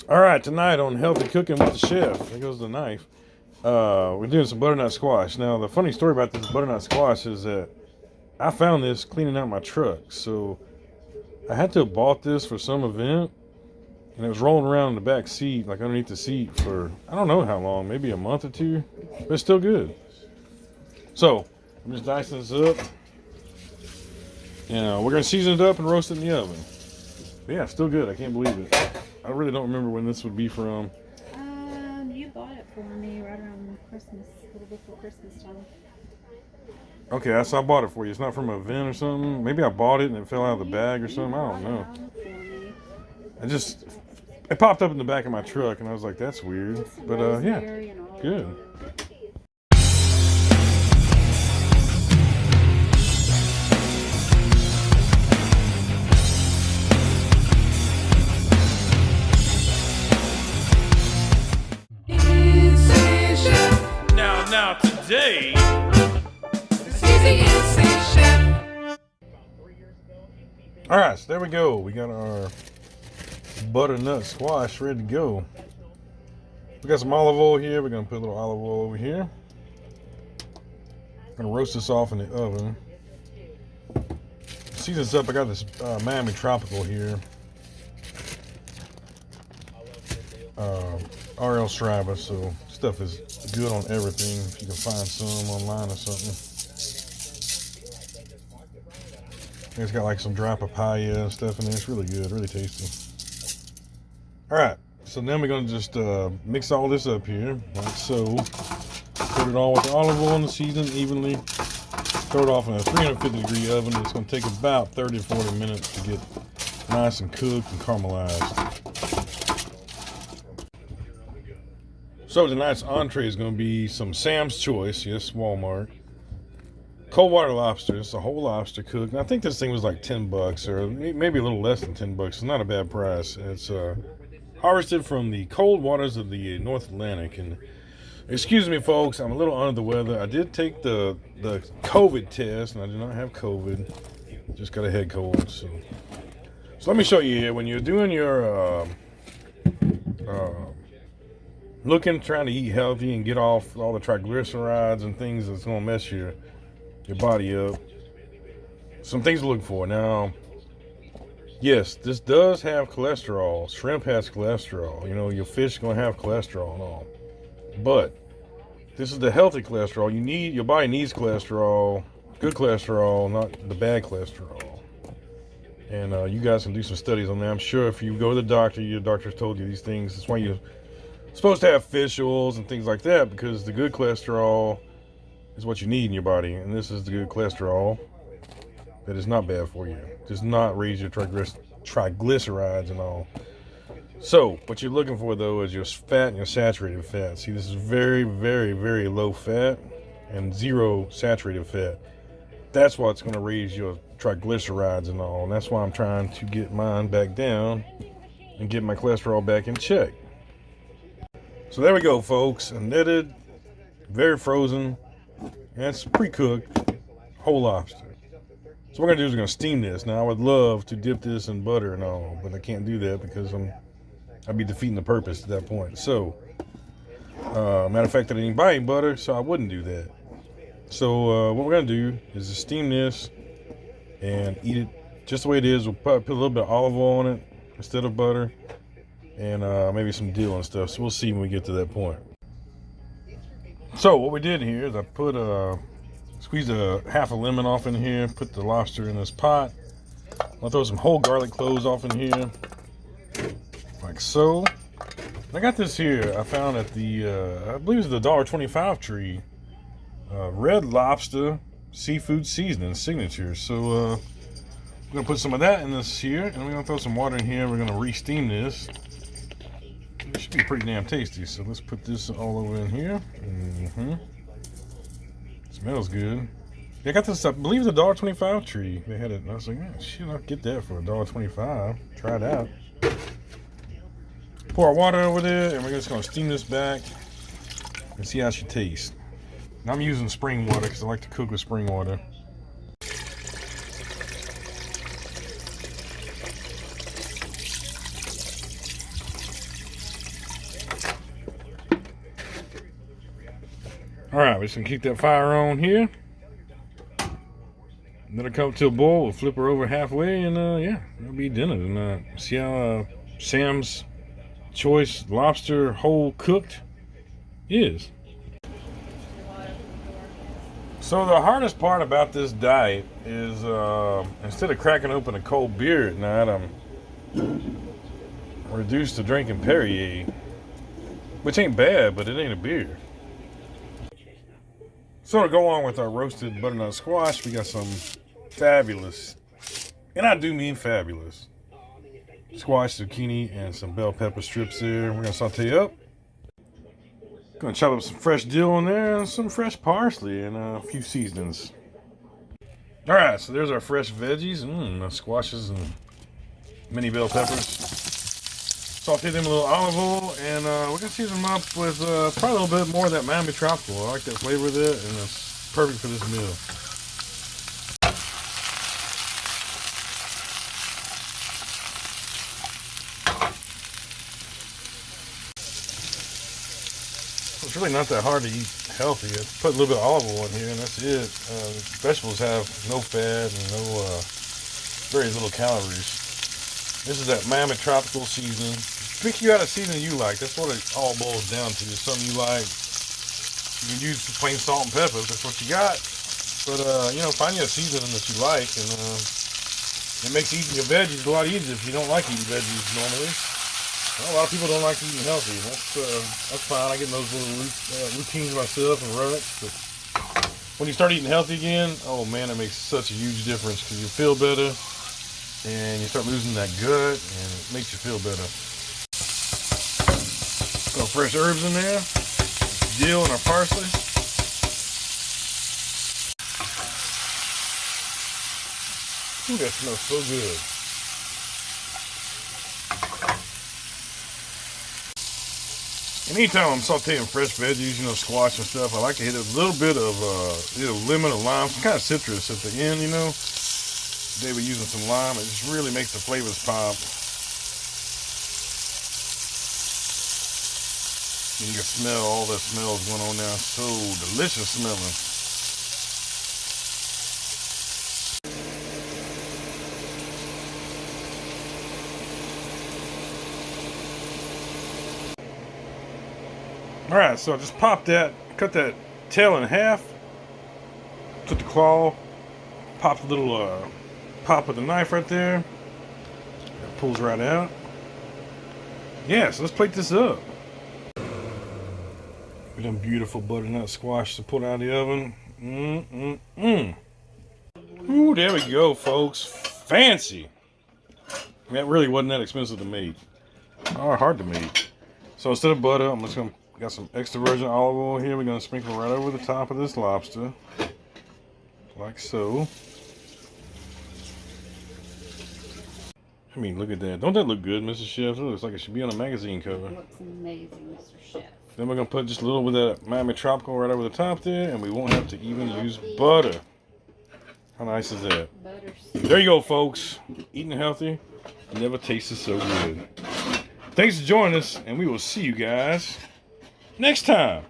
All right, tonight on Healthy Cooking with the Chef. There goes the knife. We're doing some butternut squash. Now, the funny story about this butternut squash is that I found this cleaning out my truck. So I had to have bought this for some event, and it was rolling around in the back seat, like underneath the seat, for I don't know how long, maybe a month or two, but it's still good. So I'm just dicing this up, and we're gonna season it up and roast it in the oven. But yeah, still good. I can't believe it. I really don't remember when this would be from. You bought it for me right around Christmas, a little before Christmas time. Okay, so I bought it for you. It's not from an event or something. Maybe I bought it and it fell out of the bag or something. I don't know. It popped up in the back of my truck and I was like, that's weird. But yeah, good. Now today. All right, so there we go. We got our butternut squash ready to go. We got some olive oil here. We're gonna put a little olive oil over here. Gonna roast this off in the oven. Season this up. I got this Miami Tropical here. RL Shriver, so stuff is good on everything. If you can find some online or something. It's got like some dry papaya and stuff in there. It's really good, really tasty. All right, so then we're gonna just mix all this up here, like so. Coat it all with the olive oil and the season evenly. Throw it off in a 350-degree oven. It's gonna take about 30 to 40 minutes to get nice and cooked and caramelized. So tonight's entree is going to be some Sam's Choice, yes, Walmart. Cold water lobster. It's a whole lobster cooked. And I think this thing was like $10 or maybe a little less than $10. It's not a bad price. It's harvested from the cold waters of the North Atlantic. And excuse me, folks, I'm a little under the weather. I did take the COVID test, and I do not have COVID. Just got a head cold. So let me show you here. When you're doing your trying to eat healthy and get off all the triglycerides and things that's going to mess your body up. Some things to look for. Now, yes, this does have cholesterol. Shrimp has cholesterol. You know, your fish is going to have cholesterol and all. But this is the healthy cholesterol. Your body needs cholesterol, good cholesterol, not the bad cholesterol. And you guys can do some studies on that. I'm sure if you go to the doctor, your doctor's told you these things. That's why you're supposed to have fish oils and things like that, because the good cholesterol is what you need in your body, and this is the good cholesterol that is not bad for you. It does not raise your triglycerides and all. So what you're looking for though is your fat and your saturated fat. See, this is very, very, very low fat and zero saturated fat. That's what's going to raise your triglycerides and all, and that's why I'm trying to get mine back down and get my cholesterol back in check. So there we go, folks. Netted, very frozen, and it's pre-cooked whole lobster. So what we're gonna do is we're gonna steam this. Now I would love to dip this in butter and all, but I can't do that because I'd be defeating the purpose at that point. So, matter of fact, I didn't buy any butter, so I wouldn't do that. So what we're gonna do is just steam this and eat it just the way it is. We'll put a little bit of olive oil on it instead of butter. And maybe some dill and stuff. So we'll see when we get to that point. So what we did here is I put squeezed a half a lemon off in here, put the lobster in this pot. I'll throw some whole garlic cloves off in here, like so. And I got this here. I found at the I believe it's the $1.25 tree. Red Lobster seafood seasoning signature. So we're gonna put some of that in this here, and we're gonna throw some water in here. We're gonna re-steam this. It should be pretty damn tasty. So let's put this all over in here. Smells good. Yeah, I got this, I believe, the $1.25 tree. They had it, and I was like, yeah, shit, I'll get that for $1.25. Try it out. Pour our water over there, and we're just gonna steam this back and see how she tastes. And I'm using spring water because I like to cook with spring water. All right, we're just gonna keep that fire on here. Let it come to a boil. We'll flip her over halfway, and yeah, it'll be dinner. And see how Sam's choice lobster whole cooked is. So the hardest part about this diet is instead of cracking open a cold beer at night, I'm reduced to drinking Perrier, which ain't bad, but it ain't a beer. So to go on with our roasted butternut squash, we got some fabulous, and I do mean fabulous, squash, zucchini, and some bell pepper strips there. We're gonna saute up. Gonna chop up some fresh dill in there and some fresh parsley and a few seasonings. All right, so there's our fresh veggies, squashes and mini bell peppers. Saute them in a little olive oil, and we're gonna season them up with probably a little bit more of that Miami Tropical. I like that flavor of it, and it's perfect for this meal. It's really not that hard to eat healthy. I put a little bit of olive oil in here, and that's it. Vegetables have no fat and very little calories. This is that Miami Tropical seasoning. Pick you out a seasoning you like. That's what it all boils down to. Is something you like. You can use plain salt and pepper if that's what you got. But find you a seasoning that you like, and it makes eating your veggies a lot easier if you don't like eating veggies normally. Well, a lot of people don't like eating healthy. That's fine. I get in those little routines myself and ruts. But when you start eating healthy again, oh man, it makes such a huge difference because you feel better. And you start losing that gut, and it makes you feel better. Got fresh herbs in there, dill and our parsley. Ooh, that smells so good. Anytime I'm sauteing fresh veggies, squash and stuff, I like to hit a little bit of lemon or lime, some kind of citrus at the end, Today we're using some lime. It just really makes the flavors pop. And you can smell all the smells going on now. So delicious smelling. All right, so I just popped that, cut that tail in half, took the claw, popped a little pop with the knife right there. It pulls right out. Yeah, so let's plate this up. We done beautiful butternut squash to pull out of the oven. Ooh, there we go, folks. Fancy. That really wasn't that expensive to make. Or hard to make. So instead of butter, I'm just gonna got some extra virgin olive oil here. We're gonna sprinkle right over the top of this lobster, like so. I mean, look at that. Don't that look good, Mr. Chef? It looks like it should be on a magazine cover. It looks amazing, Mr. Chef. Then we're going to put just a little bit of that Miami Tropical right over the top there, and we won't have to even use butter. How nice is that? There you go, folks. Eating healthy never tasted so good. Thanks for joining us, and we will see you guys next time.